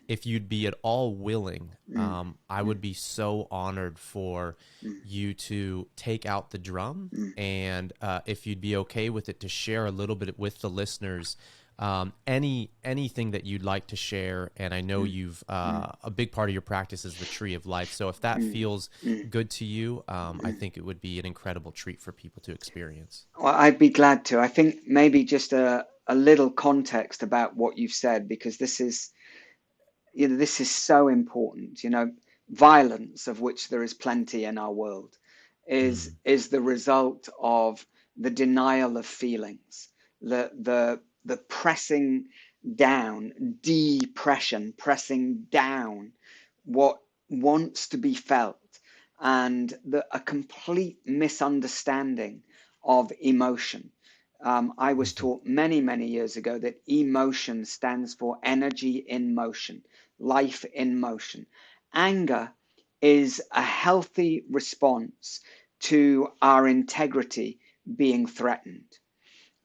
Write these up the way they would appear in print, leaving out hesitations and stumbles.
if you'd be at all willing, I would be so honored for you to take out the drum, and if you'd be okay with it, to share a little bit with the listeners, anything that you'd like to share. And I know you've a big part of your practice is the tree of life. So if that feels good to you, I think it would be an incredible treat for people to experience. Well, I'd be glad to. I think maybe just a little context about what you've said, because this is so important. Violence, of which there is plenty in our world, Mm. is the result of the denial of feelings, the pressing down, depression, pressing down what wants to be felt, and a complete misunderstanding of emotion. I was Mhm. taught many, many years ago that emotion stands for energy in motion, life in motion. Anger is a healthy response to our integrity being threatened,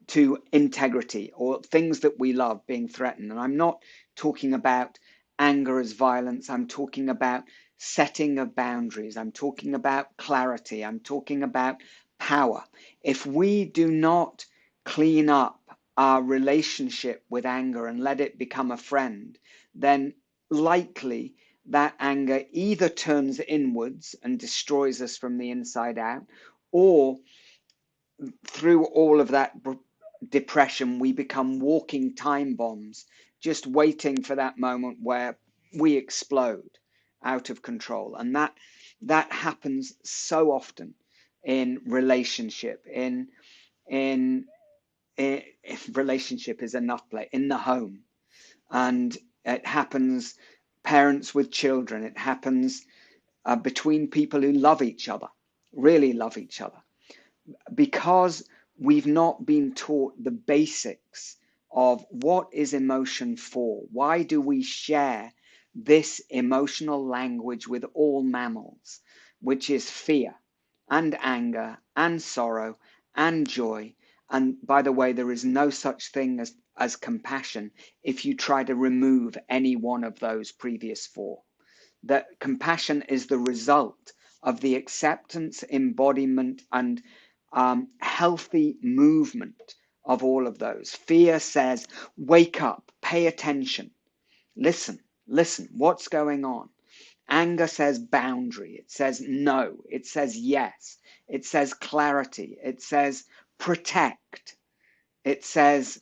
to integrity or things that we love being threatened. And I'm not talking about anger as violence. I'm talking about setting of boundaries. I'm talking about clarity. I'm talking about power. If we do not clean up our relationship with anger and let it become a friend, then likely that anger either turns inwards and destroys us from the inside out, or through all of that depression, we become walking time bombs, just waiting for that moment where we explode out of control. And that happens so often in relationship, in, if relationship is enough play, in the home. And it happens parents with children. It happens between people who love each other, really love each other, because we've not been taught the basics of what is emotion for. Why do we share this emotional language with all mammals, which is fear and anger and sorrow and joy? And by the way, there is no such thing as compassion if you try to remove any one of those previous four. That compassion is the result of the acceptance, embodiment, and healthy movement of all of those. Fear says, wake up, pay attention, listen, listen, what's going on? Anger says boundary, it says no, it says yes, it says clarity, it says protect, it says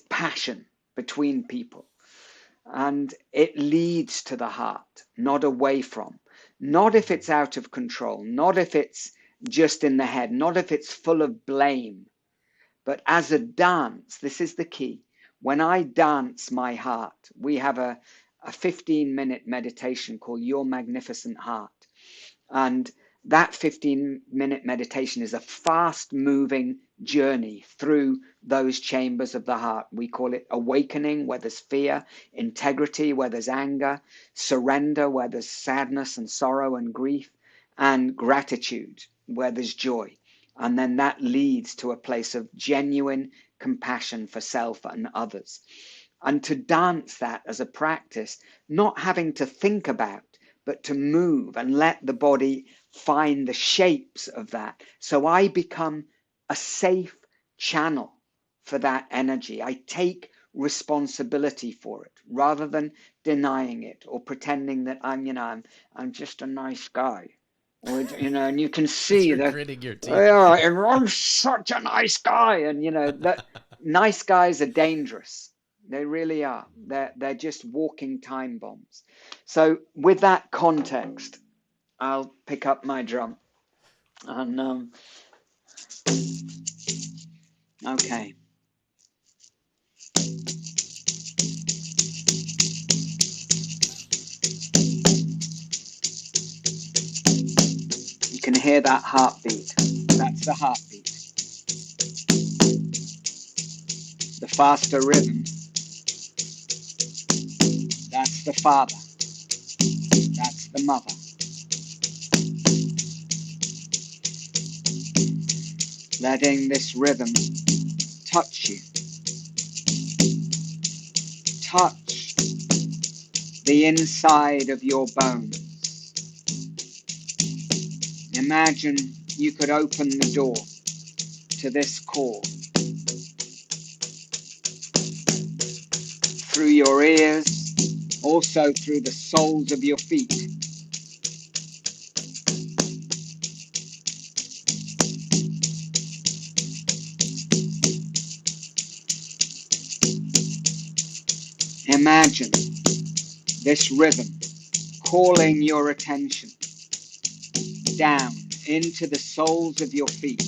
passion between people. And it leads to the heart, not away from. Not if it's out of control, not if it's just in the head, not if it's full of blame, but as a dance. This is the key. When I dance my heart, we have a 15-minute meditation called Your Magnificent Heart. And that 15-minute meditation is a fast moving journey through those chambers of the heart. We call it awakening, where there's fear, integrity, where there's anger, surrender, where there's sadness and sorrow and grief, and gratitude, where there's joy. And then that leads to a place of genuine compassion for self and others. And to dance that as a practice, not having to think about, but to move and let the body find the shapes of that. So I become a safe channel for that energy. I take responsibility for it rather than denying it or pretending that I'm just a nice guy. Or, and you can As see you're that, gritting your teeth. yeah, and I'm such a nice guy. And, that nice guys are dangerous. They really are. They're just walking time bombs. So with that context, I'll pick up my drum. And okay, you can hear that heartbeat. That's the heartbeat. The faster rhythm, that's the father. That's the mother. Letting this rhythm touch you. Touch the inside of your bones. Imagine you could open the door to this core through your ears, also through the soles of your feet. Imagine this rhythm calling your attention down into the soles of your feet,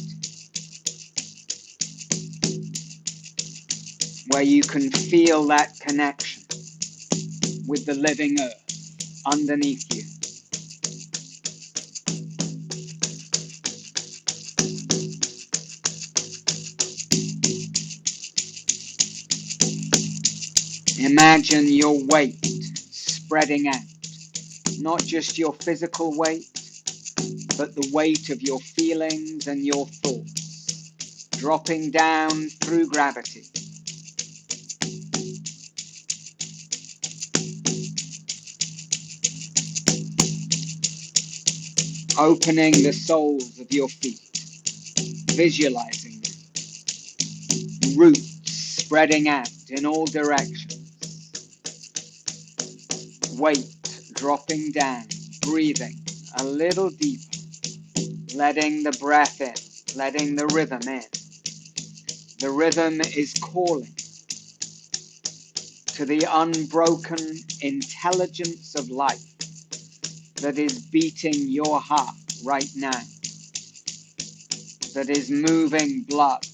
where you can feel that connection with the living earth underneath you. Imagine your weight spreading out, not just your physical weight, but the weight of your feelings and your thoughts, dropping down through gravity. Opening the soles of your feet, visualizing them, roots spreading out in all directions, weight dropping down, breathing a little deeper, letting the breath in, letting the rhythm in. The rhythm is calling to the unbroken intelligence of life that is beating your heart right now, that is moving blood,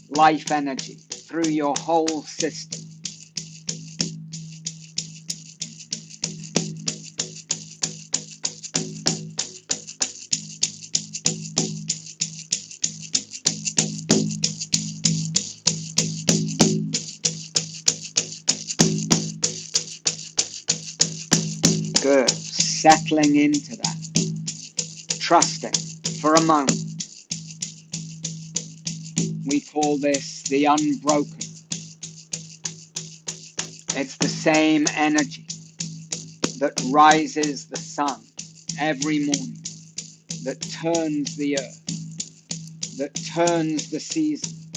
life energy through your whole system. Good. Settling into that. Trusting for a moment. We call this the unbroken. It's the same energy that rises the sun every morning, that turns the earth, that turns the seasons,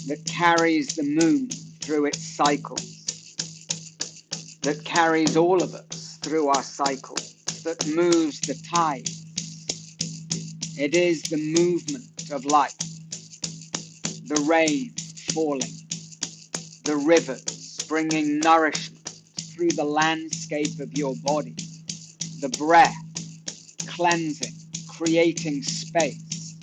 that carries the moon through its cycles, that carries all of us through our cycles, that moves the tides. It is the movement of life, the rain falling, the rivers bringing nourishment through the landscape of your body, the breath cleansing, creating space.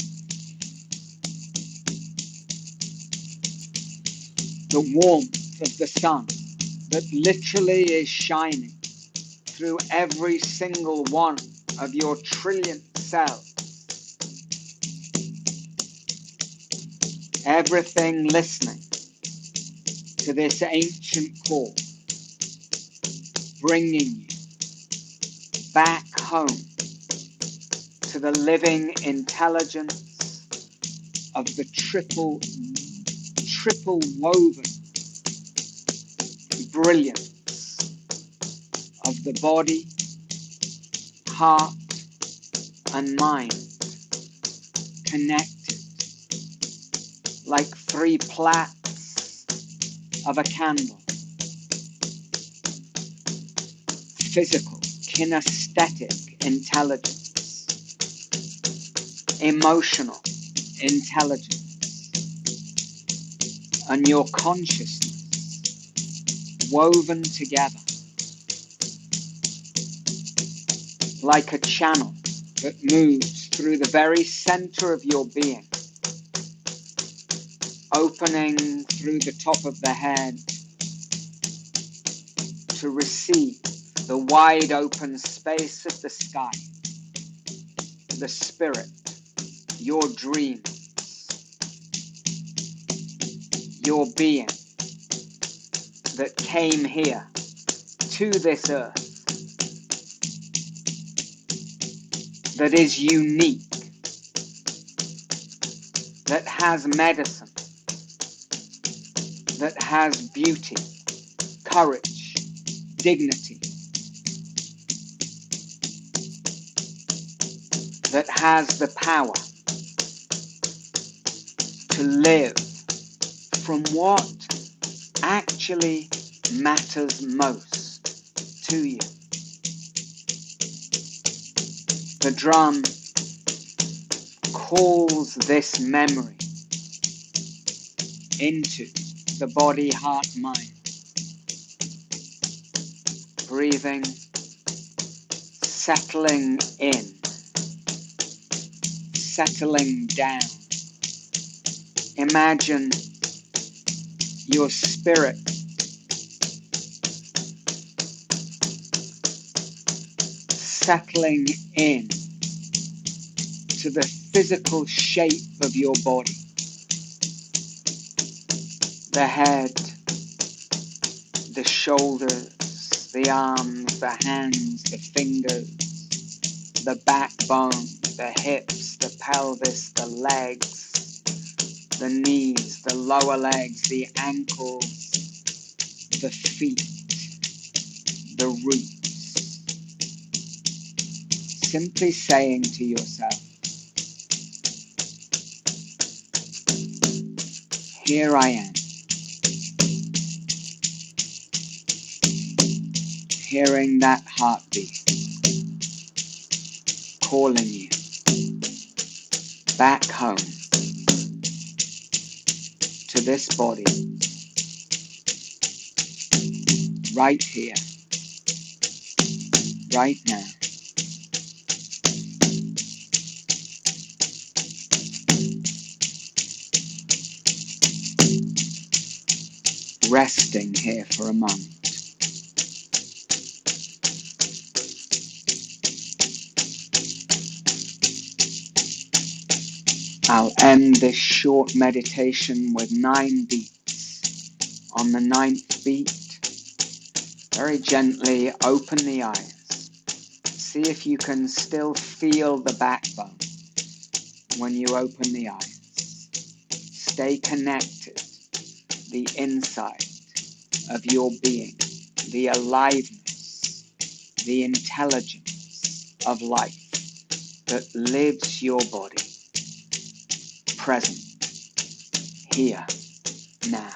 The warmth of the sun that literally is shining through every single one of your trillion cells. Everything listening to this ancient call, bringing you back home to the living intelligence of the triple woven brilliance of the body, heart, and mind, connected like three plaits of a candle. Physical, kinesthetic intelligence, emotional intelligence, and your consciousness woven together like a channel that moves through the very center of your being, opening through the top of the head to receive the wide open space of the sky, the spirit, your dreams, your being that came here to this earth, that is unique, that has medicine, that has beauty, courage, dignity, that has the power to live from what actually matters most to you. The drum calls this memory into the body, heart, mind. Breathing, settling in, settling down. Imagine your spirit settling in to the physical shape of your body. The head, the shoulders, the arms, the hands, the fingers, the backbone, the hips, the pelvis, the legs, the knees, the lower legs, the ankles, the feet, the roots. Simply saying to yourself, here I am, hearing that heartbeat, calling you back home to this body, right here, right now. Resting here for a moment. I'll end this short meditation with 9 beats. On the 9th beat, very gently open the eyes. See if you can still feel the backbone when you open the eyes. Stay connected, the inside of your being, the aliveness, the intelligence of life that lives your body, present, here, now.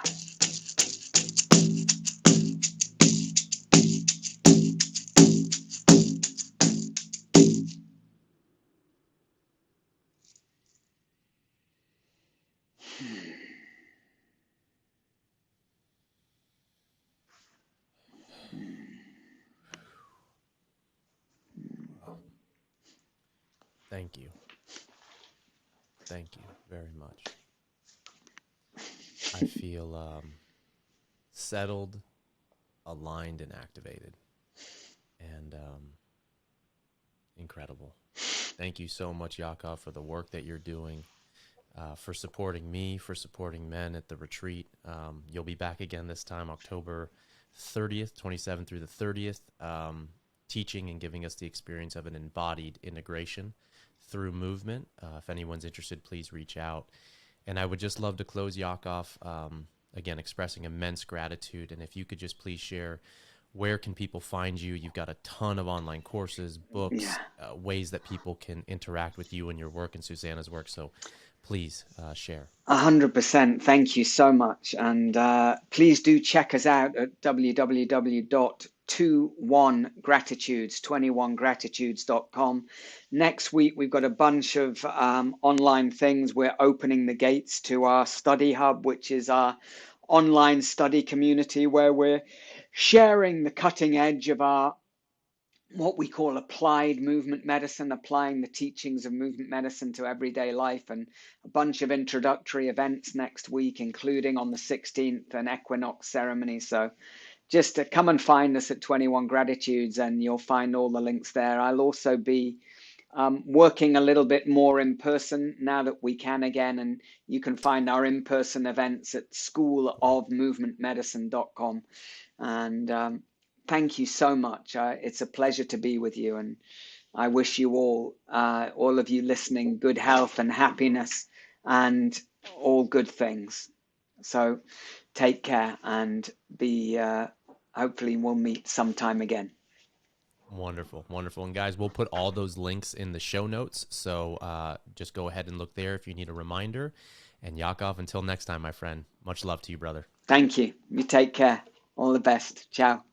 Thank you. Thank you very much. I feel settled, aligned, and activated. And incredible. Thank you so much, Yaacov, for the work that you're doing, for supporting me, for supporting men at the retreat. You'll be back again this time, October 30th, 27th through the 30th, teaching and giving us the experience of an embodied integration through movement. If anyone's interested, please reach out. And I would just love to close, Yaacov, again, expressing immense gratitude. And if you could just please share, where can people find you? You've got a ton of online courses, books, ways that people can interact with you and your work and Susanna's work. So please share. 100%. Thank you so much. And please do check us out at www.21gratitudes.com. Next week, we've got a bunch of online things. We're opening the gates to our study hub, which is our online study community where we're sharing the cutting edge of our what we call applied movement medicine, applying the teachings of movement medicine to everyday life, and a bunch of introductory events next week, including on the 16th, an equinox ceremony. So just to come and find us at 21 Gratitudes and you'll find all the links there. I'll also be working a little bit more in person now that we can again, and you can find our in-person events at schoolofmovementmedicine.com. And thank you so much. It's a pleasure to be with you, and I wish you all of you listening, good health and happiness and all good things. So take care and be hopefully we'll meet sometime again. Wonderful, wonderful. And guys, we'll put all those links in the show notes. So just go ahead and look there if you need a reminder. And Yaacov, until next time, my friend, much love to you, brother. Thank you. You take care. All the best. Ciao.